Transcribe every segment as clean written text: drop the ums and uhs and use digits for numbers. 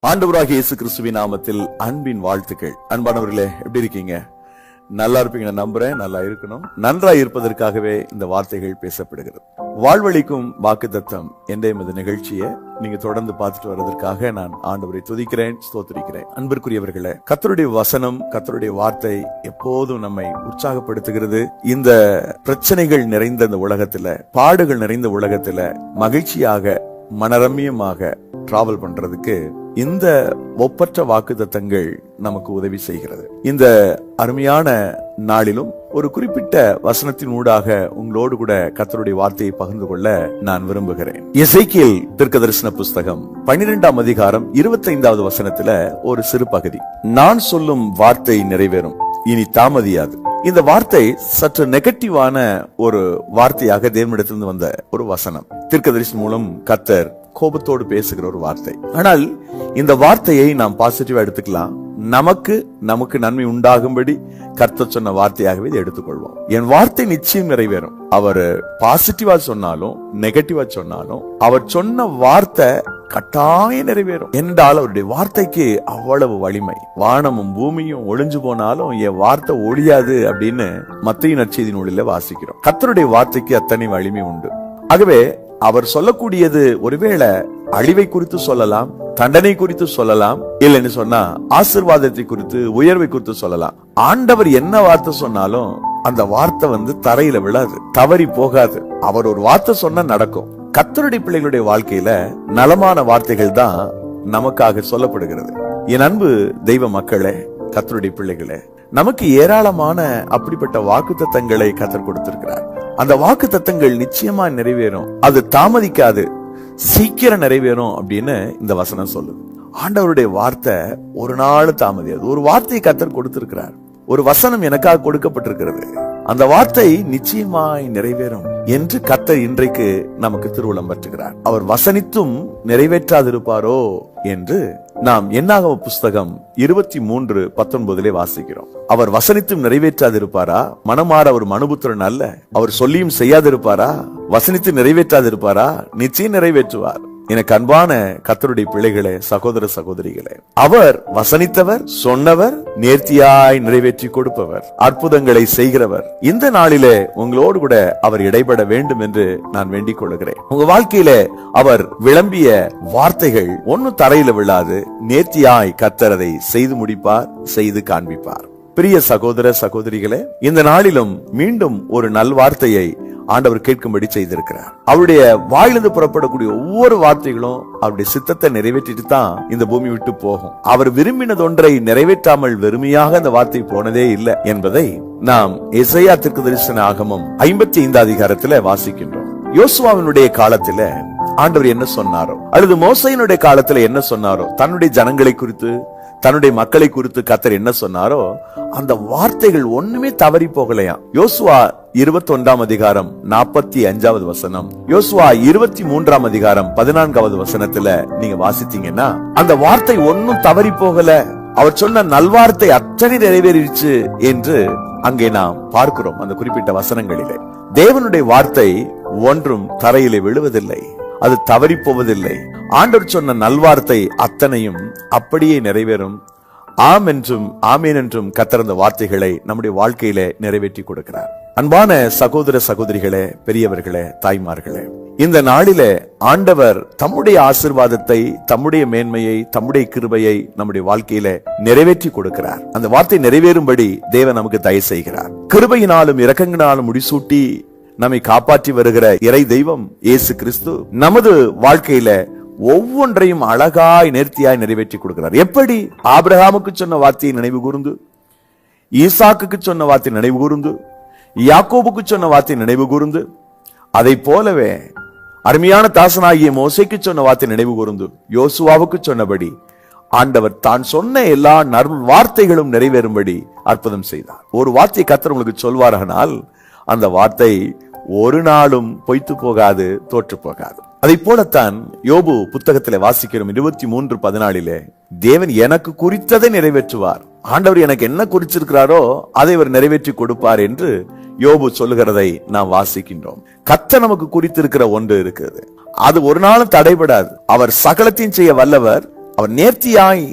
ஆண்டவராகிய இயேசு கிறிஸ்துவின் நாமத்தில் அன்பின் வாழ்த்துக்கள். அன்பானவர்களே, எப்படி இருக்கீங்க? நல்லா இருப்பீங்க நம்புறேன். நல்லா இருக்கணும். நன்றாய் இருப்பதற்காகவே இந்த வார்த்தைகள் பேசப்படுகிறது. வாழ்வழிக்கும் வாக்குத்தத்தம் என்ற இந்த நிகழ்ச்சியை நீங்க தொடர்ந்து பார்த்துட்டு வர்றதற்காக நான் ஆண்டவரை துதிக்கிறேன், ஸ்தோத்திரிக்கிறேன். அன்பிற்குரியவர்களே, கர்த்தருடைய வசனம், கர்த்தருடைய வார்த்தை எப்போதும் நம்மை உற்சாகப்படுத்துகிறது. இந்த பிரச்சனைகள் நிறைந்த இந்த உலகத்துல, பாடுகள் நிறைந்த உலகத்துல மகிழ்ச்சியாக மனரம்யமாக டிராவல் பண்றதுக்கு இந்த ஒப்பற்ற வாக்குத்தத்தங்கள் நமக்கு உதவி செய்கிறது. இந்த அருமையான நாளிலும் ஒரு குறிப்பிட்ட வசனத்தின் ஊடாக உங்களோடு கூட கர்த்தருடைய வார்த்தையை பகிர்ந்து கொள்ள நான் விரும்புகிறேன். எசேக்கியேல் தீர்க்கதரிசன புஸ்தகம் 12ஆம் அதிகாரம் 25வது வசனத்துல ஒரு சிறு பகுதி, நான் சொல்லும் வார்த்தை நிறைவேறும், இனி தாமதியாது. இந்த வார்த்தை சற்று நெகட்டிவான ஒரு வார்த்தையாக தேவனிடத்திலிருந்து வந்த ஒரு வசனம். தீர்க்கதரிசனம் மூலம் கர்த்தர் கோபத்தோடு பேசுகிற ஒரு வார்த்தை. ஆனால் இந்த வார்த்தையை நாம் பாசிட்டிவா எடுத்துக்கலாம். நமக்கு நன்மை உண்டாகும்படி கர்த்தர் சொன்ன வார்த்தையாகவே இதை எடுத்துக்கொள்வோம். என் வார்த்தை நிச்சயம் நிறைவேறும். அவர் பாசிட்டிவா சொன்னாலும் நெகட்டிவா சொன்னாலும் அவர் சொன்ன வார்த்தை கட்டாயம் நிறைவேறும் என்றால் அவருடைய வார்த்தைக்கு அவ்வளவு வலிமை. வானமும் பூமியும் ஒளிஞ்சு போனாலும் என் வார்த்தை ஒழியாது அப்படின்னு மத்தேயு நற்செய்தி நூலிலே வாசிக்கிறோம். கர்த்தருடைய வார்த்தைக்கு அத்தனை வலிமை உண்டு. ஆகவே அவர் சொல்லக்கூடியது ஒருவேளை அழிவை குறித்து சொல்லலாம், தண்டனை குறித்து சொல்லலாம், இல்லைன்னு சொன்னா ஆசீர்வாதத்தை குறித்து, உயர்வை குறித்து சொல்லலாம். ஆண்டவர் என்ன வார்த்தை சொன்னாலும் அந்த வார்த்தை தரையில விழாது, தவறி போகாது. அவர் ஒரு வார்த்தை சொன்னா நடக்கும். கர்த்தருடைய பிள்ளைகளுடைய வாழ்க்கையில நலமான வார்த்தைகள் தான் நமக்காக சொல்லப்படுகிறது. என் அன்பு தெய்வ மக்களே, கர்த்தருடைய பிள்ளைகளே, நமக்கு ஏராளமான அப்படிப்பட்ட வாக்குத்தத்தங்களை கர்த்தர் கொடுத்திருக்கிறார். அந்த வாக்குத்தத்தங்கள் நிச்சயமா நிறைவேறும், அது தாமதிக்காது, சீக்கிரம் நிறைவேறும் அப்படின்னு இந்த வசனம் சொல்லுது. ஆண்டவருடைய வார்த்தை ஒரு நாள் தாமதியாது. ஒரு வார்த்தையை கர்த்தர் கொடுத்திருக்கிறார், ஒரு வசனம் எனக்காக கொடுக்கப்பட்டிருக்கிறது, அந்த வார்த்தை நிச்சயமாய் நிறைவேறும் என்று கர்த்தர் இன்றைக்கு நமக்கு திருவுளம் பற்றுகிறார். அவர் வசனித்தும் நிறைவேற்றாதிருப்பாரோ என்று நாம் என்னாகம புஸ்தகம் 23:19 வாசிக்கிறோம். அவர் வசனித்தும் நிறைவேற்றாதிருப்பாரா? மனமாற அவர் மனுபுத்திரன் அல்ல. அவர் சொல்லியும் செய்யாதிருப்பாரா? வசனித்து நிறைவேற்றாதிருப்பாரா? நிச்சயம் நிறைவேற்றுவார். எனக்கு அன்பான கர்த்தருடைய பிள்ளைகளே, சகோதர சகோதரிகளே, அவர் வசனித்தவர், சொன்னவர், நேர்த்தியாய் நிறைவேற்றி கொடுப்பவர், அற்புதங்களை செய்கிறவர். இந்த நாளிலே உங்களோடு கூட அவர் இடைபட வேண்டும் என்று நான் வேண்டிக் கொள்கிறேன். உங்க வாழ்க்கையில அவர் விளம்பிய வார்த்தைகள் ஒன்னும் தரையில விழாது. நேர்த்தியாய் கர்த்தர் அதை செய்து முடிப்பார், செய்து காண்பிப்பார். பிரிய சகோதர சகோதரிகளே, இந்த நாளிலும் மீண்டும் ஒரு நல்வார்த்தையை ஆண்டவர் கேட்கும்படி செய்திருக்கிறார். அவருடைய வாயிலிருந்து புறப்படக்கூடிய ஒவ்வொரு வார்த்தைகளும் அவருடைய சித்தத்தை நிறைவேற்றிட்டு தான் இந்த பூமி விட்டு போகும். அவர் விரும்பினதொன்றை நிறைவேற்றாமல் வெறுமையாக அந்த வார்த்தை போனதே இல்லை என்பதை நாம் எசேயா தீர்க்கதரிசன ஆகமம் 55 அதிகாரத்துல வாசிக்கின்றோம். யோசுவாவினுடைய காலத்துல ஆண்டவர் என்ன சொன்னாரோ, அல்லது மோசேயினுடைய காலத்துல என்ன சொன்னாரோ, தன்னுடைய ஜனங்களை குறித்து, தன்னுடைய மக்களை குறித்து கர்த்தர் என்ன சொன்னாரோ அந்த வார்த்தைகள் ஒண்ணுமே தவறி போகலையாம். யோசுவா 21ஆம் அதிகாரம் 45வது வசனம், யோசுவா 23ஆம் அதிகாரம் 14வது வசனத்துல நீங்க வாசித்தீங்கன்னா அந்த வார்த்தை ஒன்னும் தவறி போகல. அவர் சொன்ன நல்வார்த்தை அத்தனை நிறைவேறிடுச்சு என்று அங்கே நாம் பார்க்கிறோம். அந்த குறிப்பிட்ட வசனங்களிலே தேவனுடைய வார்த்தை ஒன்றும் தரையிலே விழுவதில்லை, அது தவறி போவதில்லை. ஆண்டவர் சொன்ன நல்வார்த்தை அத்தனையும் அப்படியே நிறைவேறும். ஆம் என்றும் ஆமேன் என்றும் கர்த்தர் அந்த வார்த்தைகளை நம்முடைய வாழ்க்கையில நிறைவேற்றி கொடுக்கிறார். அன்பான சகோதர சகோதரிகளே, பெரியவர்களே, தாய்மார்களே, இந்த நாளிலே ஆண்டவர் தம்முடைய ஆசீர்வாதத்தை, தம்முடைய மேன்மையை, தம்முடைய கிருபையை நம்முடைய வாழ்க்கையில நிறைவேற்றி கொடுக்கிறார். அந்த வார்த்தை நிறைவேறும்படி தேவன் நமக்கு தயவு செய்கிறார். கிருபையினாலும் இரக்கங்களினாலும் முடிசூட்டி நம்மை காப்பாற்றி வருகிற இறை தெய்வம் இயேசு கிறிஸ்து நமது வாழ்க்கையில ஒவ்வொன்றையும் அழகாய் நேர்த்தியாய் நிறைவேற்றி கொடுக்கிறார். எப்படி? ஆபிரகாமுக்கு சொன்ன வார்த்தையை நினைவு கூர்ந்து, ஈசாக்குக்கு சொன்ன வார்த்தை நினைவு கூர்ந்து, யாக்கோபுக்கு சொன்ன வார்த்தை நினைவு கூர்ந்து, அதை போலவே அருமையான தாசனாகிய மோசேக்கு சொன்ன வார்த்தை நினைவு கூர்ந்து, யோசுவாவுக்கு சொன்னபடி ஆண்டவர் தான் சொன்ன எல்லா வார்த்தைகளும் நிறைவேறும்படி அற்புதம் செய்தார். ஒரு வார்த்தையை கர்த்தர் உங்களுக்கு சொல்வாரானால் அந்த வார்த்தை ஒரு நாளும் பொய்த்து போகாது, தோற்று போகாது. அதை போலத்தான் யோபு புத்தகத்திலே வாசிக்கிறோம் 23:14 தேவன் எனக்கு குறித்ததை நிறைவேற்றுவார். ஆண்டவர் எனக்கு என்ன குறிச்சிருக்கிறாரோ அதை அவர் நிறைவேற்றி கொடுப்பார் என்று யோபு சொல்லுகிறதை நாம் வாசிக்கின்றோம். கர்த்தர் நமக்கு குறித்திருக்கிற ஒன்று இருக்கிறது, அது ஒரு நாளும் தடைபடாது. அவர் சகலத்தையும் செய்ய வல்லவர், அவர் நேர்த்தியாய்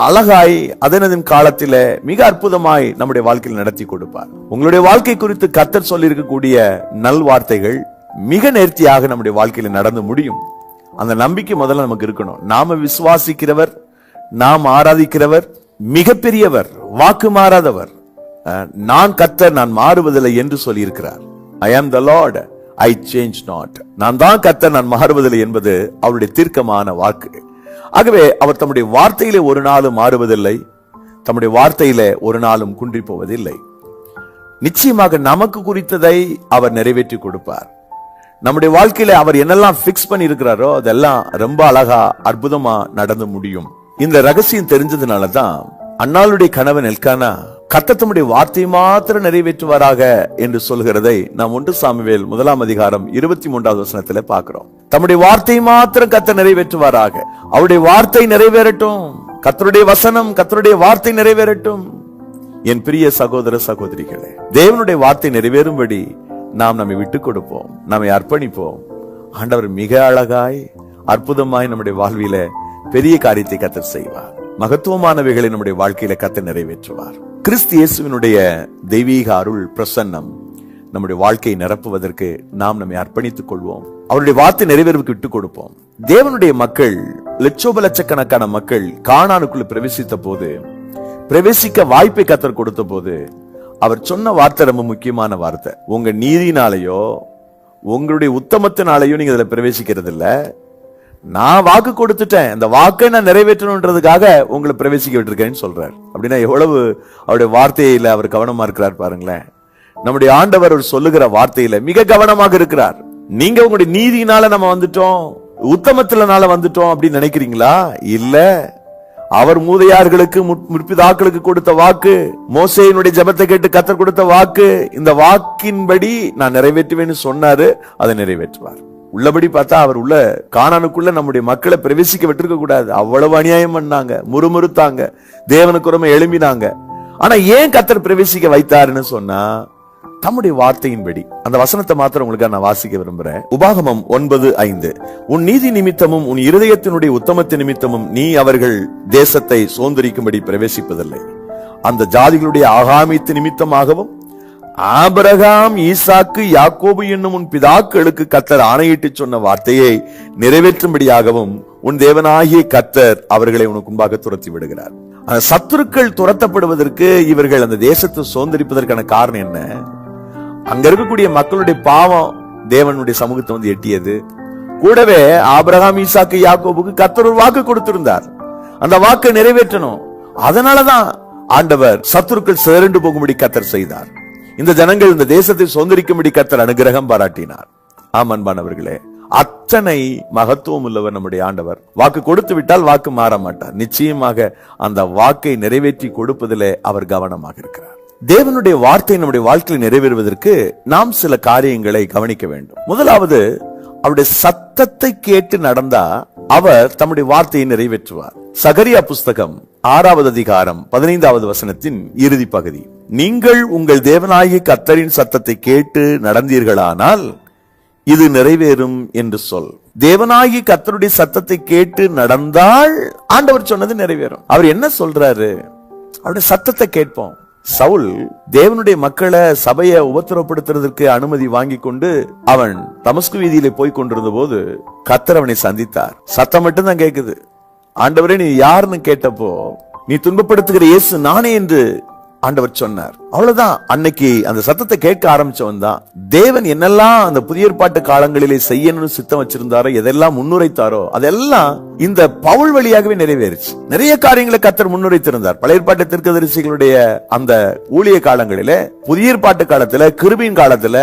அழகாய் அதனதின் காலத்தில மிக அற்புதமாய் நம்முடைய வாழ்க்கையில் நடத்தி கொடுப்பார். உங்களுடைய வாழ்க்கை குறித்து கர்த்தர் சொல்லி இருக்கக்கூடிய நல்வார்த்தைகள் மிக நேர்த்தியாக நம்முடைய வாழ்க்கையில நடந்து முடியும். அந்த நம்பிக்கை முதல்ல நமக்கு இருக்கணும். நாம விசுவாசிக்கிறவர், நாம் ஆராதிக்கிறவர் மிகப்பெரியவர், வாக்கு மாறாதவர். நான் கர்த்தர், நான் மாறுவதில்லை என்று சொல்லி இருக்கிறார். I am the Lord, I change not. நான் தான் கர்த்தர், நான் மாறுவதில்லை என்பது அவருடைய தீர்க்கமான வாக்கு. ஆகவே அவர் தம்முடைய வார்த்தையிலே ஒரு நாளும் மாறுவதில்லை, தம்முடைய வார்த்தையிலே ஒரு நாளும் குன்றி போவதில்லை. நிச்சயமாக நமக்கு குறித்ததை அவர் நிறைவேற்றி கொடுப்பார். நம்முடைய வாழ்க்கையில அவர் என்னெல்லாம் பிக்ஸ் பண்ணி இருக்கிறாரோ அதெல்லாம் ரொம்ப அழகா அற்புதமா நடந்து முடியும். இந்த ரகசியம் தெரிஞ்சதுனாலதான் அன்னாளுடைய கணவன் எல்கானா கர்த்தர் தம்முடைய வார்த்தையை மாத்திரம் நிறைவேற்றுவாராக என்று சொல்கிறதை நாம் 1 சாமுவேல் 1 அதிகாரம் 23வது வசனத்துல பார்க்கிறோம். தம்முடைய வார்த்தையை மாத்திரம் கர்த்தர் நிறைவேற்றுவாராக. அவருடைய வார்த்தை நிறைவேறட்டும். கர்த்தருடைய வசனம், கர்த்தருடைய வார்த்தை நிறைவேறட்டும். என் பிரிய சகோதர சகோதரிகளே, தேவனுடைய வார்த்தை நிறைவேறும்படி நாம் நம்மை விட்டுக் கொடுப்போம், நம்மை அர்ப்பணிப்போம். ஆண்டவர் மிக அழகாய் அற்புதமாய் நம்முடைய வாழ்வில பெரிய காரியத்தை கர்த்தர் செய்வார். மகத்துவமானவைகளை நம்முடைய வாழ்க்கையில கர்த்தர் நிறைவேற்றுவார். கிறிஸ்து இயேசுவினுடைய தெய்வீக அருள் பிரசன்னம் நம்முடைய வாழ்க்கையை நிரப்புவதற்கு நாம் நம்மை அர்ப்பணித்துக் கொள்வோம். அவருடைய வார்த்தை நிறைவேறுவதற்கு விட்டுக் கொடுப்போம். தேவனுடைய மக்கள், லட்சோப மக்கள் கானானுக்குள்ள பிரவேசித்த போது, பிரவேசிக்க வாய்ப்பை கர்த்தர் கொடுத்த போது அவர் சொன்ன வார்த்தை ரொம்ப முக்கியமான வார்த்தை. உங்க நீதினாலேயோ உங்களுடைய உத்தமத்தினாலேயோ நீங்க இதுல பிரவேசிக்கிறது இல்ல, நான் வாக்கு கொடுத்துட்டேன், அந்த வாக்கை நான் நிறைவேற்றணும்ன்றதுக்காக உங்களை பிரவேசிக்க விட்டுருக்கேன்னு சொல்றார். அப்படின்னா எவ்வளவு அவருடைய வார்த்தையில அவர் கவனமா இருக்கிறார் பாருங்களேன். நம்முடைய ஆண்டவர் அவர் சொல்லுகிற வார்த்தையில மிக கவனமாக இருக்கிறார். நீங்க உங்களுடைய நீதினால நம்ம வந்துட்டோம், உத்தமத்தினால வந்துட்டோம் அப்படின்னு நினைக்கிறீங்களா? இல்ல. அவர் மூதையார்களுக்கு முற்பிதாக்களுக்கு கொடுத்த வாக்கு, மோசேயினுடைய ஜெபத்தை கேட்டு கர்த்தர் கொடுத்த வாக்கு, இந்த வாக்கின்படி நான் நிறைவேற்றுவேன்னு சொன்னாரு, அதை நிறைவேற்றுவார். உள்ளபடி பார்த்தா அவர் உள்ள கானானுக்குள்ள நம்முடைய மக்களை பிரவேசிக்க விட்டுருக்க கூடாது. அவ்வளவு அநியாயம் பண்ணாங்க, முறுமுறுத்தாங்க, தேவனுக்கு ரொம்ப எழும்பினாங்க. ஆனா ஏன் கர்த்தர் பிரவேசிக்க வைத்தாருன்னு சொன்னா தம்முடைய வார்த்தையின்படி. அந்த வசனத்தை மாத்திரம் உங்களுக்கு நான் வாசிக்க விரும்புறேன். உபாகமம் 9:5. உன் நீதி நிமித்தமும் உன் இருதயத்தினுடைய உத்தமத்தின் நிமித்தமும் நீ அவர்கள் தேசத்தை சுதந்தரிக்கும்படி பிரவேசிப்பதில்லை. அந்த ஜாதிகளுடைய ஆகாமித்து நிமித்தமாகவும் ஆபிரகாம், ஈசாக்கு, யாக்கோபு என்னும் உன் பிதாக்களுக்கு கர்த்தர் ஆணையிட்டு சொன்ன வார்த்தையை நிறைவேற்றும்படியாகவும் உன் தேவனாகிய கர்த்தர் அவர்களை உனக்கு முன்பாக துரத்தி விடுகிறார். அந்த சத்துருக்கள் துரத்தப்படுவதற்கு, இவர்கள் அந்த தேசத்தை சுதந்தரிப்பதற்கான காரணம் என்ன? அங்க இருக்கக்கூடிய மக்களுடைய பாவம் தேவனுடைய சமூகத்தை வந்து எட்டியது. கூடவே ஆபிரகாம், ஈசாக்கு, யாக்கோபுக்கு கர்த்தர் ஒரு வாக்கு கொடுத்திருந்தார். அந்த வாக்கை நிறைவேற்றணும். அதனாலதான் ஆண்டவர் சத்துருக்கள் சிதறண்டு போகும்படி கர்த்தர் செய்தார். இந்த ஜனங்கள் இந்த தேசத்தை சுதந்தரிக்கும்படி கர்த்தர் அனுகிரகம் பாராட்டினார். ஆமன்பானவர்களே, அத்தனை மகத்துவம் உள்ளவர் நம்முடைய ஆண்டவர். வாக்கு கொடுத்து விட்டால் வாக்கு மாற மாட்டார். நிச்சயமாக அந்த வாக்கை நிறைவேற்றி கொடுப்பதிலே அவர் கவனமாக இருக்கிறார். தேவனுடைய வார்த்தை நம்முடைய வாழ்க்கையில் நிறைவேறுவதற்கு நாம் சில காரியங்களை கவனிக்க வேண்டும். முதலாவது, அவருடைய சத்தத்தை கேட்டு நடந்தா அவர் தம்முடைய வார்த்தையை நிறைவேற்றுவார். சகரியா புஸ்தகம் 6வது அதிகாரம் 15வது வசனத்தின் இறுதி பகுதி. நீங்கள் உங்கள் தேவனாகிய கர்த்தரின் சத்தத்தை கேட்டு நடந்தீர்களானால் இது நிறைவேறும் என்று சொல். தேவனாகிய கர்த்தருடைய சத்தத்தை கேட்டு நடந்தால் ஆண்டவர் சொன்னது நிறைவேறும். அவர் என்ன சொல்றாரு? அவருடைய சத்தத்தை கேட்போம். சவுல் தேவனுடைய மக்களை, சபையை உபத்திரப்படுத்துறதற்கு அனுமதி வாங்கி கொண்டு அவன் தமஸ்கு வீதியிலே போய் கொண்டிருந்த போது கர்த்தர் அவனை சந்தித்தார். சத்தம் மட்டும் தான் கேக்குது. ஆண்டவரே நீ யாருன்னு கேட்டப்போ, நீ துன்பப்படுத்துகிற இயேசு நானே என்று ஆண்டவர் சொன்னார். அவ்வளவுதான். அன்னைக்கு அந்த சத்தத்தை கேட்க ஆரம்பிச்சவன் தான் தேவன் என்னெல்லாம் அந்த புதிய ஏற்பாட்டு காலங்களிலே செய்யணும்னு சித்தம் வச்சிருந்தாரோ, எதெல்லாம் முன்னுரைத்தாரோ அதெல்லாம் இந்த பவுல் வழியாகவே நிறைவேறுச்சு. நிறைய காரியங்களை கர்த்தர் முன்னுரைத்திருந்தார். பழைய ஏற்பாட்டு தீர்க்கதரிசிகளுடைய அந்த ஊழிய காலங்களிலே, புதிய ஏற்பாட்டு காலத்துல, கிருபையின் காலத்துல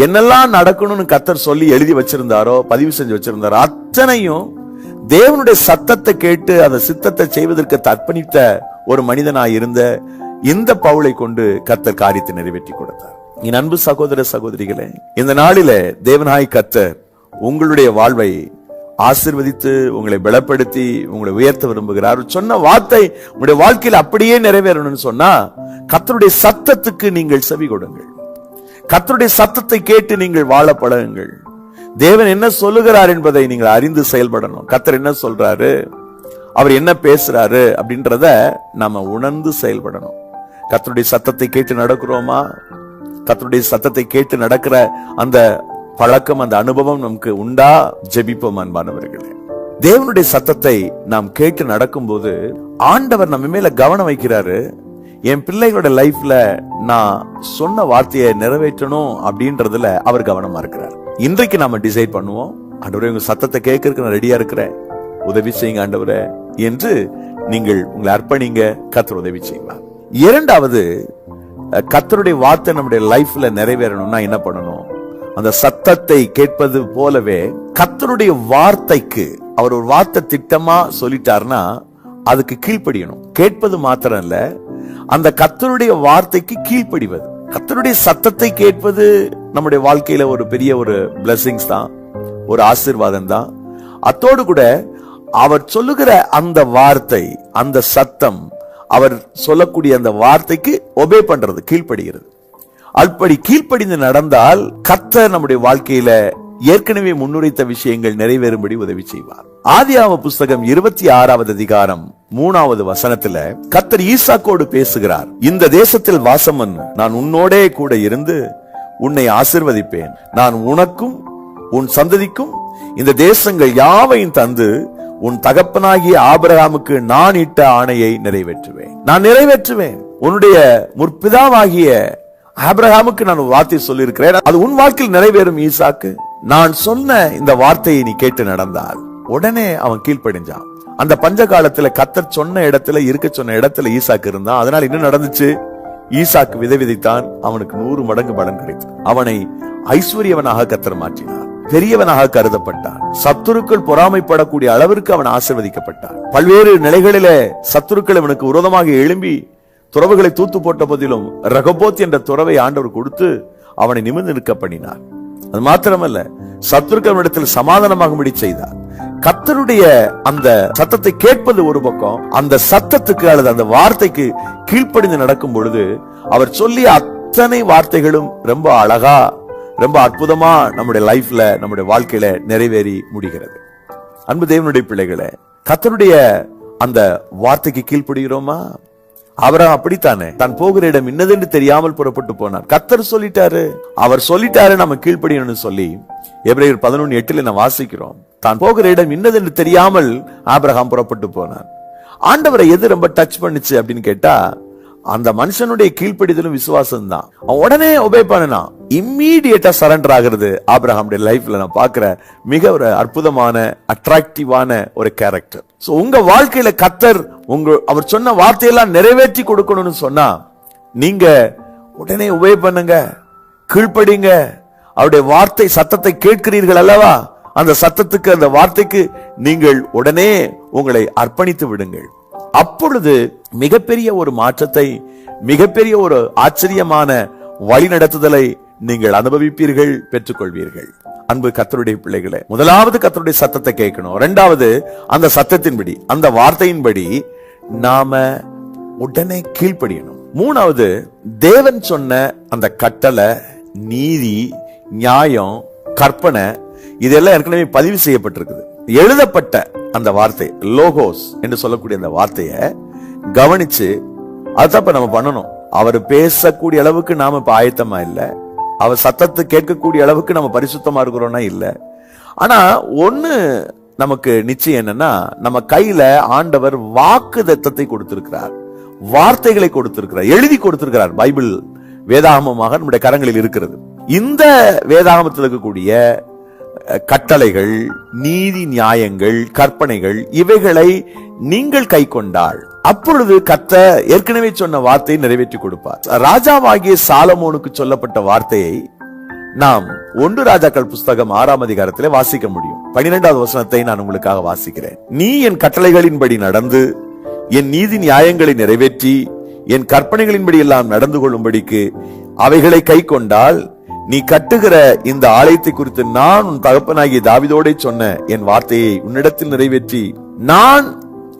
என்னெல்லாம் நடக்கணும்னு கர்த்தர் சொல்லி எழுதி வச்சிருந்தாரோ, பதிவு செஞ்சு வச்சிருந்தாரோ, அத்தனையும் தேவனுடைய சத்தத்தை கேட்டு அந்த சித்தத்தை செய்வதற்கு அர்ப்பணித்த ஒரு மனிதனாய் இருந்த இந்த பவுலை கொண்டு கர்த்தர் காரியத்தை நிறைவேற்றி கொடுத்தார். என் அன்பு சகோதர சகோதரிகளே, இந்த நாளிலே தேவனாய் கர்த்தர் உங்களுடைய வாழ்வை ஆசீர்வதித்து உங்களை பலப்படுத்தி உங்களை உயர்த்த விரும்புகிறார். சொன்ன வார்த்தை உங்களுடைய வாழ்க்கையில் அப்படியே நிறைவேறணும்னு சொன்னா கர்த்தருடைய சத்தத்துக்கு நீங்கள் செவி கொடுங்கள். கர்த்தருடைய சத்தத்தை கேட்டு நீங்கள் வாழ பழகுங்கள். தேவன் என்ன சொல்லுகிறார் என்பதை நீங்கள் அறிந்து செயல்படணும். கர்த்தர் என்ன சொல்றாரு? அவர் என்ன பேசுறாரு அப்படின்றத நாம உணர்ந்து செயல்படணும். கர்த்தருடைய சத்தத்தை கேட்டு நடக்கிறோமா? கர்த்தருடைய சத்தத்தை கேட்டு நடக்கிற அந்த பழக்கம், அந்த அனுபவம் நமக்கு உண்டா? ஜெபிப்போம் அன்பானவர்களே. தேவனுடைய சத்தத்தை நாம் கேட்டு நடக்கும்போது ஆண்டவர் நம்ம மேல கவனம் வைக்கிறாரு. என் பிள்ளைகளோட லைஃப்ல நான் சொன்ன வார்த்தையை நிறைவேற்றணும் அப்படின்றதுல அவர் கவனமா இருக்கிறார். இன்றைக்கு நாம டிசைட் பண்ணுவோம், ஆண்டவரே உங்க சத்தத்தை கேட்கறதுக்கு நான் ரெடியா இருக்கிறேன், உதவி செய்யுங்க ஆண்டவரே என்று நீங்கள் உங்களை அர்ப்பணிங்க. கர்த்தர் உதவி செய்வார். இரண்டாவது, கர்த்தருடைய வார்த்தை நம்முடைய லைஃப்ல நிறைவேறணும்னா என்ன பண்ணணும்? அந்த சத்தத்தை கேட்பது போலவே கர்த்தருடைய வார்த்தைக்கு அவர் ஒரு வார்த்தை திட்டமா சொல்லிட்டாருன்னா அதுக்கு கீழ்ப்படியணும். கேட்பது மாத்திரம் இல்ல, அந்த கர்த்தருடைய வார்த்தைக்கு கீழ்ப்படிவது. கர்த்தருடைய சத்தத்தை கேட்பது நம்முடைய வாழ்க்கையில ஒரு பெரிய ஒரு பிளெஸிங்ஸ் தான், ஒரு ஆசீர்வாதம் தான். அத்தோடு கூட அவர் சொல்லுகிற அந்த வார்த்தை, அந்த சத்தம், அவர் சொல்லக்கூடிய அந்த வார்த்தைக்கு ஒபே பண்றது, கீழ்ப்படுகிறது. அப்படி கீழ்ப்படிந்து நடந்தால் கர்த்தர் நம்முடைய வாழ்க்கையில ஏற்கனவே முன்னுரைத்த விஷயங்கள் நிறைவேறும்படி உதவி செய்வார். ஆதியாகம புஸ்தகம் 26வது அதிகாரம் 3வது வசனத்துல கர்த்தர் ஈசாக்கோடு பேசுகிறார். இந்த தேசத்தில் வாசம் பண்ணு, நான் உன்னோடே கூட இருந்து உன்னை ஆசீர்வதிப்பேன், நான் உனக்கும் உன் சந்ததிக்கும் இந்த தேசங்கள் யாவையும் தந்து உன் தகப்பனாகிய ஆபிரகாமுக்கு நான் இட்ட ஆணையை நிறைவேற்றுவேன். நான் நிறைவேற்றுவேன். உன்னுடைய முற்பிதாவாகிய ஆபிரகாமுக்கு நான் வார்த்தை சொல்லி இருக்கிறேன், அது உன் வாழ்க்கையில் நிறைவேறும் ஈசாக்கு. நான் சொன்ன இந்த வார்த்தையை நீ கேட்டு நடந்தால் உடனே அவன் கீழ்ப்படிஞ்சான். அந்த பஞ்ச காலத்துல கர்த்தர் சொன்ன இடத்துல, இருக்க சொன்ன இடத்துல ஈசாக்கு இருந்தான். அதனால என்ன நடந்துச்சு? ஈசாக்கு விதைத்தான், அவனுக்கு 100 மடங்கு பலன் கிடைத்தது. அவனை ஐஸ்வர்யவனாக கர்த்தர் மாற்றினார், பெரியவனாக கருதப்பட்டான். சத்துருக்கள் பொறாமைப்படக்கூடிய அளவிற்கு அவன் ஆசீர்வதிக்கப்பட்டான். பல்வேறு நிலைகளிலே சத்துருக்கள் அவனுக்கு விரோதமாக எழும்பி துறவுகளை தூத்து போட்ட போதிலும் ரகபோத் என்ற துறவை ஆண்டவர் கொடுத்து அவனை நிமிர்ந்து நிற்க பண்ணினார். அது மாத்திரமல்ல, சத்துருக்களிடத்தில் சமாதானமாகும்படி செய்தார். கர்த்தருடைய அந்த சத்தத்தை கேட்பது ஒரு பக்கம், அந்த சத்தத்துக்கு அல்லது அந்த வார்த்தைக்கு கீழ்ப்படிந்து நடக்கும் பொழுது அவர் சொல்லிய அத்தனை வார்த்தைகளும் ரொம்ப அழகா, ரொம்ப அற்புதமா நம்முடைய லைஃப்ல, நம்முடைய வாழ்க்கையில நிறைவேறி முடிகிறது. அன்பு தேவனுடைய பிள்ளைகளே, கர்த்தருடைய அந்த வார்த்தைக்கு கீழ்ப்படுகிறோமா? ஆபிரகாம் அப்படித்தானே, தான் போகிற இடம் இன்னதென்று தெரியாமல் புறப்பட்டு போனார். கர்த்தர் சொல்லிட்டாரு, அவர் சொல்லிட்டாரு, நம்ம கீழ்ப்படியணும்னு சொல்லி எபிரேயர் 11:8 நான் வாசிக்கிறோம். தான் போகிற இடம் இன்னதென்று தெரியாமல் ஆபிரகாம் புறப்பட்டு போனார். ஆண்டவரை எது ரொம்ப டச் பண்ணுச்சு அப்படின்னு கேட்டா, அந்த மனுஷனுடைய கீழ்ப்படிதலும் விசுவாசம் தான். அவன் உடனே ஒபே பண்ணனா, இம்மீடியட்டா சரண்டர் ஆகிறது. ஆபிரகாமுடைய லைஃப்ல நான் பார்க்கிற மிக ஒரு அற்புதமான, அட்ராக்டிவான ஒரு கேரக்டர். சோ உங்க வாழ்க்கையில கர்த்தர் அவர் சொன்ன வார்த்தையெல்லாம் நிறைவேற்றி கொடுக்கணும்னு சொன்னா நீங்க உடனே ஒபே பண்ணுங்க, கீழ்ப்படிங்க. அவருடைய வார்த்தை சத்தத்தை கேட்கிறீர்கள் அல்லவா? அந்த சத்தத்துக்கு, அந்த வார்த்தைக்கு நீங்கள் உடனே உங்களை அர்ப்பணித்து விடுங்கள். அப்பொழுது மிகப்பெரிய ஒரு மாற்றத்தை, மிகப்பெரிய ஒரு ஆச்சரியமான வழி நடத்துதலை நீங்கள் அனுபவிப்பீர்கள், பெற்றுக்கொள்வீர்கள். அன்பு கர்த்தருடைய பிள்ளைகளே, முதலாவது கர்த்தருடைய சத்தத்தை கேட்கணும். இரண்டாவது, அந்த சத்தத்தின்படி, அந்த வார்த்தையின்படி நாம உடனே கீழ்ப்படியணும். மூணாவது, தேவன் சொன்ன அந்த கட்டளை, நீதி, நியாயம், கற்பனை, இதெல்லாம் ஏற்கனவே பதிவு செய்யப்பட்டிருக்குது. எழுதப்பட்ட அந்த வார்த்தை, லோகோஸ் என்று சொல்லக்கூடிய அந்த வார்த்தையை கவனிச்சு அதான் நம்ம பண்ணணும். அவர் பேசக்கூடிய அளவுக்கு நாம இப்ப ஆயத்தமா இல்ல, அவர் சத்தத்தை கேட்கக்கூடிய அளவுக்கு நம்ம பரிசுத்தமா இருக்கிறோம்னா இல்ல. ஆனா ஒண்ணு நமக்கு நிச்சயம் என்னன்னா, நம்ம கையில ஆண்டவர் வாக்குத்தத்தத்தை கொடுத்திருக்கிறார், வார்த்தைகளை கொடுத்திருக்கிறார், எழுதி கொடுத்திருக்கிறார். பைபிள் வேதாகமமாக நம்முடைய கரங்களில் இருக்கிறது. இந்த வேதாகமத்தில் இருக்கக்கூடிய கட்டளைகள், நீதி, நியாயங்கள், கற்பனைகள், இவைகளை நீங்கள் கை கொண்டால் அப்பொழுது கர்த்தர் ஏற்கனவே சொன்ன வார்த்தையை நிறைவேற்றி கொடுப்பார். ராஜாவாகிய சாலமோனுக்கு சொல்லப்பட்ட வார்த்தையை நாம் 1 ராஜாக்கள் புஸ்தகம் 6ஆம் அதிகாரத்திலே வாசிக்க முடியும். 12வது வசனத்தை நான் உங்களுக்காக வாசிக்கிறேன். நீ என் கட்டளைகளின்படி நடந்து என் நீதி நியாயங்களை நிறைவேற்றி என் கற்பனைகளின்படி எல்லாம் நடந்து கொள்ளும்படிக்கு அவைகளை கை கொண்டால் நீ கட்டுகிற இந்த ஆலயத்தை குறித்து நான் உன் தகப்பனாகிய தாவீதோடே சொன்ன என் வார்த்தையை உன்னிடத்தில் நிறைவேற்றி நான்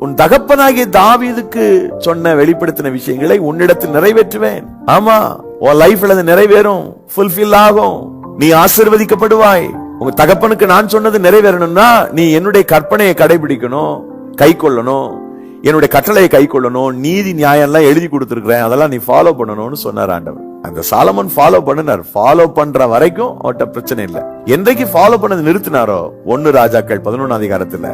உன் தகப்பனாகிய தாவீதுக்கு சொன்ன வெளிப்படுத்தின விஷயங்களை உன்னிடத்தில் நிறைவேற்றுவேன். ஆமா, உன் லைஃப்ல அது நிறைவேறும், ஃபுல்ஃபில் ஆகும், நீ ஆசீர்வதிக்கப்படுவாய். உங்க தகப்பனுக்கு நான் சொன்னது நிறைவேறணும்னா நீ என்னுடைய கற்பனையை கடைபிடிக்கணும், கை கொள்ளணும், என்னுடைய கட்டளையை கை கொள்ளணும், நீதி நியாயம் எல்லாம் எழுதி கொடுத்திருக்கிறேன், அதெல்லாம் நீ ஃபாலோ பண்ணணும்னு சொன்னார் ஆண்டவர். அந்த சாலமன் ஃபாலோ பண்ணினார். ஃபாலோ பண்ற வரைக்கும் அவட்ட பிரச்சனை இல்லை. என்றைக்கு ஃபாலோ பண்ணது நிறுத்தினாரோ 1 ராஜாக்கள் 11 அதிகாரத்துல,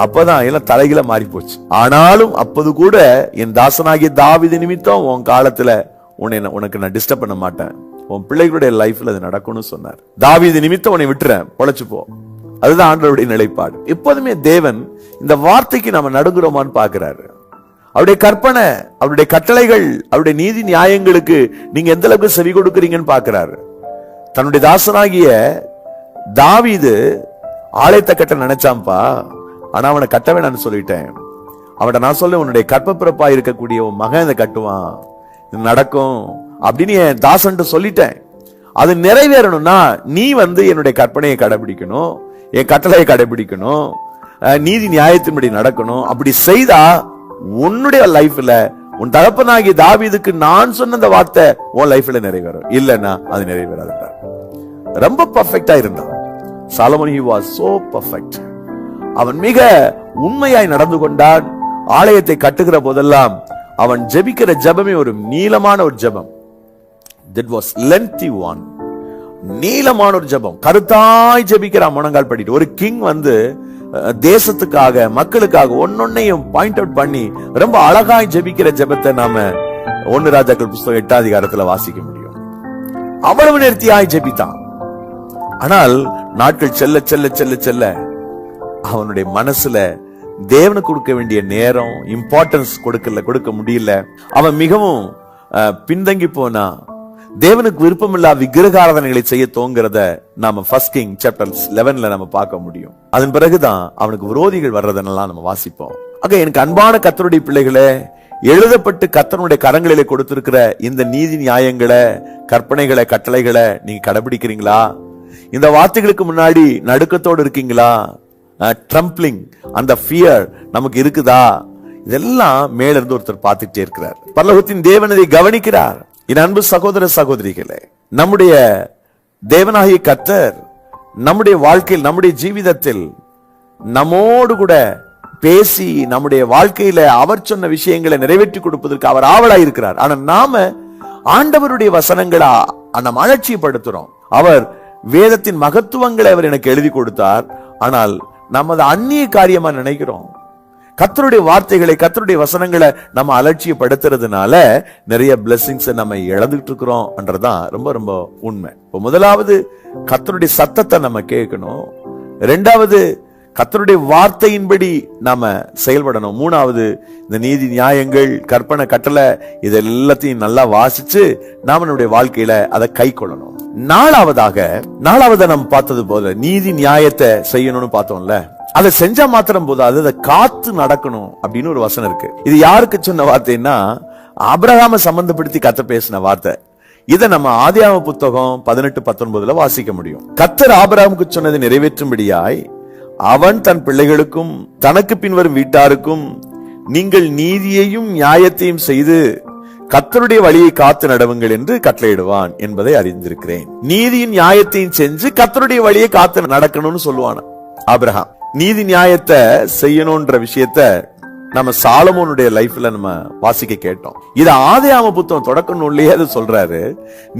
அப்பதான் எல்லாம் தலைகில மாறி போச்சு. ஆனாலும் அப்போது கூட என் தாசனாகிய தாவீது நிமித்தம் உன் காலத்துல உனக்கு நான் டிஸ்டர்ப் பண்ண மாட்டேன், உன் பிள்ளைகளுடைய லைஃப்ல அது நடக்கும்னு சொன்னார். தாவீது நிமித்தம் உன்னை விட்டுறேன், பொழைச்சு போ. அதுதான் ஆண்டவருடைய நிலைப்பாடு. எப்போதுமே தேவன் இந்த வார்த்தைக்கு நாம நடுங்குறோமான்னு பாக்குறாரு. அவருடைய கற்பனை, அவருடைய கட்டளைகள், அவருடைய நீதி நியாயங்களுக்கு நீங்க எந்த அளவுக்கு செவி கொடுக்கிறீங்கன்னு பாக்குறாரு. தன்னுடைய தாசனாகிய தாவீது ஆலயத்தை கட்ட நினைச்சாம்பா, ஆனா அவனை கட்ட வேணான்னு சொல்லிட்டேன். அவன் நான் சொல்ல, உன்னுடைய கற்பப்பிறப்பா இருக்கக்கூடிய உன் மகன் இதை கட்டுவான், நடக்கும் அப்படின்னு என் தாசன்ட்டு சொல்லிட்டேன். அது நிறைவேறணும்னா நீ என்னுடைய கற்பனையை கடைபிடிக்கணும், என் கட்டளையை கடைபிடிக்கணும், நீதி நியாயத்தின்படி நடக்கணும். அப்படி செய்தா உன்னுடைய லைஃப்ல உன் தகப்பனாகிய தாவீதுக்கு நான் சொன்ன அந்த வார்த்தை உன் லைஃப்ல நிறைவேறும், இல்லன்னா அது நிறைவேறாது. ரொம்ப பர்ஃபெக்டா இருந்தான் Solomon. he was so perfect. அவன் மிக உண்மையாய் நடந்து கொண்டான். ஆலயத்தை கட்டுகிற போதெல்லாம் அவன் ஜெபிக்கிற ஜெபமே ஒரு நீளமான ஒரு ஜெபம். that was lengthy one. நீளமான ஒரு ஜெபம், கருத்தாய் ஜெபிக்கிறான் முழங்கால் படிட்டு. ஒரு கிங் தேசத்துக்காக, மக்களுக்காக ஒன்னொன்னையும் பாயிண்ட் அவுட் பண்ணி ரொம்ப அழகாய் ஜெபிக்கிற ஜெபத்தை நாம 1 ராஜாக்கள் புத்தகம் 8 அதிகாரத்துல வாசிக்க முடியும். அவ்வளவு நேர்த்தியாய் ஜெபித்தான். ஆனால் நாட்கள் செல்ல செல்ல செல்ல செல்ல அவனுடைய மனசுல தேவனுக்கு கொடுக்க வேண்டிய நேரம், இம்பார்ட்டன்ஸ் கொடுக்க முடியல. அவன் மிகவும் பின்தங்கி போனா. தேவனுக்கு விருப்பமில்லா விக்கிரகாராதனைகளை செய்ய தோங்கிறத நாம 1 கிங் சாப்டர் 11 நம்ம பார்க்க முடியும். அதன் பிறகுதான் அவனுக்கு விரோதிகள் வர்றதெல்லாம் நம்ம வாசிப்போம். எனக்கு அன்பான கர்த்தருடைய பிள்ளைகளே, எழுதப்பட்டு கர்த்தருடைய கரங்களிலே கொடுத்திருக்கிற இந்த நீதி நியாயங்களை, கற்பனைகளை, கட்டளைகளை நீங்க கடைபிடிக்கிறீங்களா? இந்த வார்த்தைகளுக்கு முன்னாடி நடுக்கத்தோடு இருக்கீங்களா? ட்ரம்பிளிங், அந்த ஃபியர் நமக்கு இருக்குதா? இதெல்லாம் மேல இருந்து ஒருத்தர் பார்த்துட்டே இருக்கிறார். பரலோகத்தின் தேவன் அதை கவனிக்கிறார். என் அன்பு சகோதர சகோதரிகளே, நம்முடைய தேவனாகிய கர்த்தர் நம்முடைய வாழ்க்கையில், நம்முடைய ஜீவிதத்தில் நம்மோடு கூட பேசி நம்முடைய வாழ்க்கையில அவர் சொன்ன விஷயங்களை நிறைவேற்றி கொடுப்பதற்கு அவர் ஆவலாய் இருக்கிறார். ஆனா நாம ஆண்டவருடைய வசனங்களா நம்ம அலட்சியப்படுத்துறோம். அவர் வேதத்தின் மகத்துவங்களை அவர் எனக்கு எழுதி கொடுத்தார், ஆனால் நம்ம அதை அந்நிய காரியமா நினைக்கிறோம். கர்த்தருடைய வார்த்தைகளை, கர்த்தருடைய வசனங்களை நம்ம அலட்சியப்படுத்துறதுனால நிறைய பிளெஸிங்ஸ் நம்ம இழந்துட்டு இருக்கிறோம் என்றதான் ரொம்ப ரொம்ப உண்மை. முதலாவது கர்த்தருடைய சத்தத்தை நம்ம கேட்கணும். 2வது கர்த்தருடைய வார்த்தையின்படி நாம செயல்படணும். 3வது இந்த நீதி நியாயங்கள், கற்பனை, கட்டளை இது எல்லாத்தையும் நல்லா வாசிச்சு நாம நம்முடைய வாழ்க்கையில அதை கை கொள்ளணும். 4வது நம்ம பார்த்தது போல நீதி நியாயத்தை செய்யணும்னு பார்த்தோம்ல, அதை செஞ்சா மாத்திரம் போதாது, அதை காத்து நடக்கணும் அப்படின்னு ஒரு வசனம் இருக்கு. இது யாருக்கு சொன்ன வார்த்தைன்னா ஆபிரகாமை சம்பந்தப்படுத்தி கர்த்தர் பேசின வார்த்தை. இதை நம்ம ஆதியாகம புத்தகம் 18-19 வாசிக்க முடியும். கர்த்தர் ஆபிரகாமுக்கு சொன்னதை நிறைவேற்றும்படியாய் அவன் தன் பிள்ளைகளுக்கும் தனக்கு பின்வரும் வீட்டாருக்கும் நீங்கள் நீதியையும் நியாயத்தையும் செய்து கர்த்தருடைய வழியை காத்து நடவுங்கள் என்று கட்டளையிடுவான் என்பதை அறிந்திருக்கிறேன். நீதியின் நியாயத்தையும் செஞ்சு கர்த்தருடைய வழியை காத்து நடக்கணும்னு சொல்லுவான் ஆபிரகாம். நீதி நியாயத்தை செய்யணும்ன்ற விஷயத்த நம்ம சாலமோனுடைய லைஃப்ல நம்ம வாசிக்க கேட்டோம். இது ஆதியாகம புத்தகம் தொடக்க நூல்லையே அது சொல்றாரு.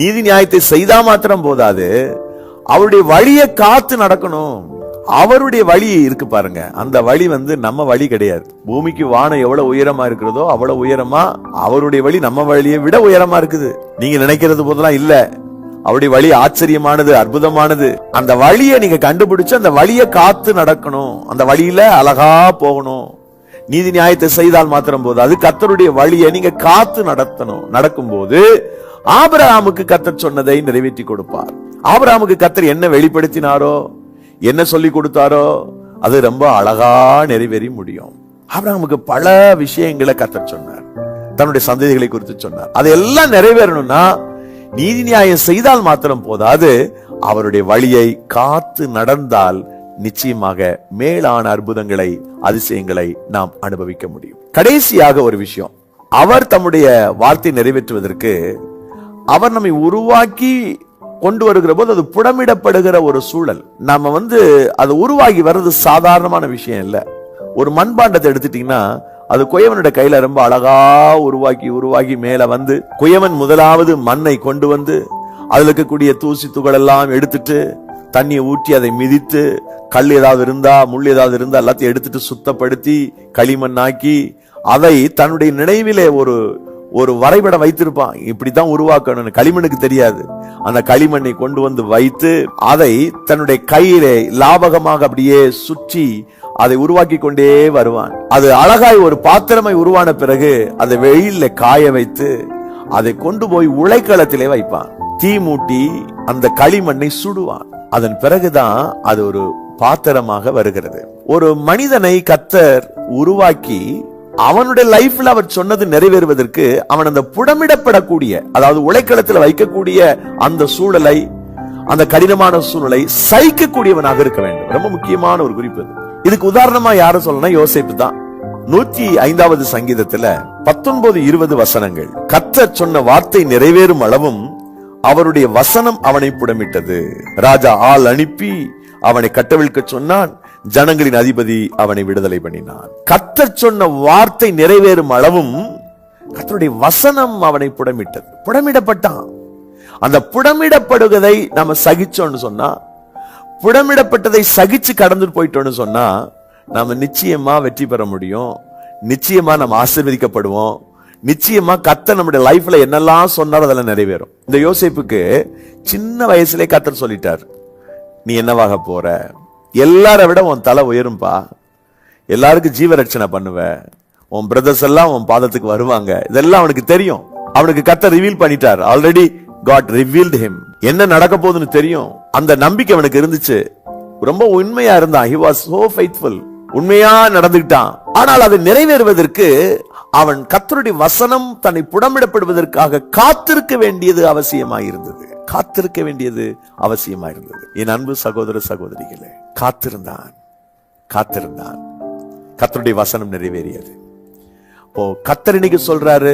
நீதி நியாயத்தை செய்தா மாத்திரம் போதாது, அவருடைய வழியை காத்து நடக்கணும். அவருடைய வழி இருக்கு பாருங்க, அந்த வழி நம்ம வழி கிடையாது. பூமிக்கு வானம் எவ்வளவு உயரமா இருக்கிறதோ அவ்வளவு உயரமா அவருடைய வழி நம்ம வழியை விட உயரமா இருக்குது. நீங்க நினைக்கிறது போதெல்லாம் இல்ல. அவருடைய வழி ஆச்சரியமானது, அற்புதமானது. அந்த வழியை நீங்க கண்டுபிடிச்சு அந்த வழியை காத்து நடக்கணும், அந்த வழியில அழகா போகணும். நீதி நியாயத்தை செய்தால் மாத்திரம் போது அது கர்த்தருடைய வழியை நீங்க காத்து நடத்தணும். நடக்கும்போது ஆபிரகாமுக்கு கர்த்தர் சொன்னதை நிறைவேற்றி கொடுப்பார். ஆபிரகாமுக்கு கர்த்தர் என்ன வெளிப்படுத்தினாரோ, என்ன சொல்லி கொடுத்தாரோ அது ரொம்ப அழகா நிறைவேறி முடியும். ஆபிரகாமுக்கு பல விஷயங்களை கர்த்தர் சொன்னார், தன்னுடைய சந்ததிகளை குறித்து சொன்னார். அதெல்லாம் நிறைவேறணும்னா நீதி நியாயம் செய்தால் மாத்திரம் போதாது, அவருடைய வழியை காத்து நடந்தால் நிச்சயமாக மேலான அற்புதங்களை, அதிசயங்களை நாம் அனுபவிக்க முடியும். கடைசியாக ஒரு விஷயம், அவர் தம்முடைய வார்த்தை நிறைவேற்றுவதற்கு அவர் நம்மை உருவாக்கி கொண்டு வருகிற போது அது புடமிடப்படுகிற ஒரு சூழல். நம்ம அது உருவாகி வர்றது சாதாரணமான விஷயம் இல்ல. ஒரு மண்பாண்டத்தை எடுத்துட்டீங்கன்னா அது குயவனுடைய கையில ரொம்ப அழகா உருவாக்கி மேல வந்து, குயவன் முதலாவது மண்ணை கொண்டு வந்து அதுல இருக்கக்கூடிய தூசி துகள் எல்லாம் எடுத்துட்டு தண்ணியை ஊற்றி அதை மிதித்து, கல் ஏதாவது இருந்தா முள் ஏதாவது இருந்தா எல்லாத்தையும் எடுத்துட்டு சுத்தப்படுத்தி களிமண்ணாக்கி அதை தன்னுடைய நினைவிலே ஒரு வரைபடம் வைத்திருப்பான். இப்படித்தான் உருவாக்கணும். களிமண்ணுக்கு தெரியாது. அந்த களிமண்ணை கொண்டு வந்து வைத்து அதை தன்னுடைய கையிலே லாபகமாக அப்படியே சுற்றி அதை உருவாக்கி கொண்டே வருவான். அது அழகாய் ஒரு பாத்திரமை உருவான பிறகு அதை வெயில காய வைத்து அதை கொண்டு போய் உலைக்களத்திலே வைப்பான். தீ மூட்டி அந்த களிமண்ணை சுடுவான். அதன் பிறகுதான் அது ஒரு பாத்திரமாக வருகிறது. ஒரு மனிதனை கர்த்தர் உருவாக்கி அவனுடைய லைஃப்ல அவர் சொன்னது நிறைவேறுவதற்கு அவன் அந்த புடமிடப்படக்கூடிய, அதாவது உலைக்களத்தில் வைக்கக்கூடிய அந்த சூழலை, அந்த கடினமான சூழலை சகிக்கக்கூடியவனாக இருக்க வேண்டும். ரொம்ப முக்கியமான ஒரு குறிப்பு. இதுக்கு உதாரணமா யாரு சொல்லணும்? யோசேப்பு தான். 105வது சங்கீதத்துல 19-20 வசனங்கள். கர்த்தர் சொன்ன வார்த்தை நிறைவேறும் அளவும் அவருடைய வசனம் அவனை புடமிட்டது. ராஜா ஆள் அனுப்பி அவனை கட்டவிழ்க்க சொன்னான். ஜனங்களின் அதிபதி அவனை விடுதலை பண்ணினான். கர்த்தர் சொன்ன வார்த்தை நிறைவேறும் அளவும் கர்த்தருடைய வசனம் அவனை புடமிட்டது. புடமிடப்பட்டான். அந்த புடமிடப்படுவதை நம்ம சகிச்சோம்னு சொன்னா, புடமிடப்பட்டதை சகிச்சு கடந்து போயிட்டோம்னு சொன்னா, நாம நிச்சயமா வெற்றி பெற முடியும். நிச்சயமா நம்ம ஆசீர்வதிக்கப்படுவோம். நிச்சயமா கர்த்தர் நம்முடைய லைஃப்ல என்னெல்லாம் சொன்னாரோ அதெல்லாம் நிறைவேறும். இந்த யோசேப்புக்கு சின்ன வயசுல கர்த்தர் சொல்லிட்டார், நீ என்னவாக போற, எல்லாரை விட உன் தலை உயரும்பா, எல்லாருக்கும் ஜீவரட்சணை பண்ணுவ, உன் பிரதர்ஸ் எல்லாம் உன் பாதத்துக்கு வருவாங்க. இதெல்லாம் அவனுக்கு தெரியும். அவனுக்கு கர்த்தர் ரிவீல் பண்ணிட்டார். Already God revealed him. என்ன நடக்க போகுதுன்னு தெரியும். அந்த நம்பிக்கை அவனுக்கு இருந்துச்சு. ரொம்ப உண்மையா இருந்தான். He was so faithful. உண்மையா நடந்துட்டான். ஆனால் அது நிறைவேறுவதற்கு அவன் கர்த்தருடைய வசனம் தன்னை புடமிடப்படுவதற்காக காத்திருக்க வேண்டியது அவசியமாயிருந்தது. காத்திருக்க வேண்டியது அவசியமாயிருந்தது. என் அன்பு சகோதர சகோதரிகளே, காத்திருந்தான். கர்த்தருடைய வசனம் நிறைவேறியது. இப்போ கர்த்தர் இன்னைக்கு சொல்றாரு,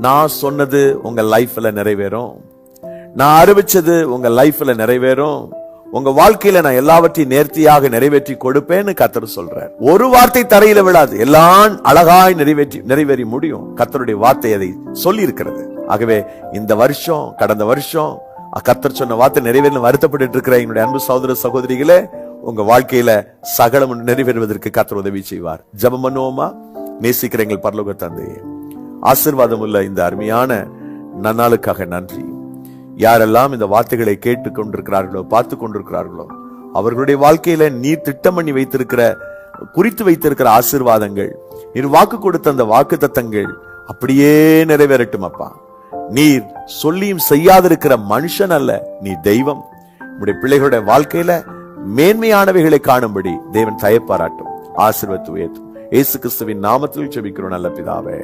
நான் சொன்னது உங்க லைஃப்ல நிறைவேறும், நான் அறிவிச்சது உங்க லைஃப்ல நிறைவேறும், உங்க வாழ்க்கையில நான் எல்லாவற்றையும் நேர்த்தியாக நிறைவேற்றி கொடுப்பேன்னு கர்த்தர் சொல்றார். ஒரு வார்த்தை தரையில விடாது. எல்லாம் அழகாய் நிறைவேறி முடியும். கர்த்தருடைய வார்த்தை அதை சொல்லி இருக்கிறது. ஆகவே இந்த வருஷம், கடந்த வருஷம் கர்த்தர் சொன்ன வார்த்தை நிறைவேற வருத்தப்பட்டு இருக்கிற என்னுடைய அன்பு சகோதர சகோதரிகளே, உங்க வாழ்க்கையில சகலம் நிறைவேறுவதற்கு கர்த்தர் உதவி செய்வார். ஜெபம் பண்ணுவோமா? நேசிக்கிற எங்கள் பரலோக தந்தையே, ஆசீர்வாதம் உள்ள இந்த அருமையான நன்னாளுக்காக நன்றி. யாரெல்லாம் இந்த வார்த்தைகளை கேட்டுக் கொண்டிருக்கிறார்களோ, பார்த்து கொண்டிருக்கிறார்களோ, அவர்களுடைய வாழ்க்கையில நீர் திட்டம் பண்ணி குறித்து வைத்திருக்கிற ஆசீர்வாதங்கள், நீர் வாக்கு கொடுத்த அந்த வாக்கு தத்தங்கள் அப்படியே நிறைவேறட்டும் அப்பா. நீர் சொல்லியும் செய்யாதிருக்கிற மனுஷன் அல்ல, நீ தெய்வம். உடைய பிள்ளைகளுடைய வாழ்க்கையில மேன்மையானவைகளை காணும்படி தேவன் தயப்பாராட்டும். ஆசீர்வதித்து உயர்த்தும். இயேசு கிறிஸ்துவின் நாமத்தில் ஜெபிக்கிறோம் நல்ல பிதாவே.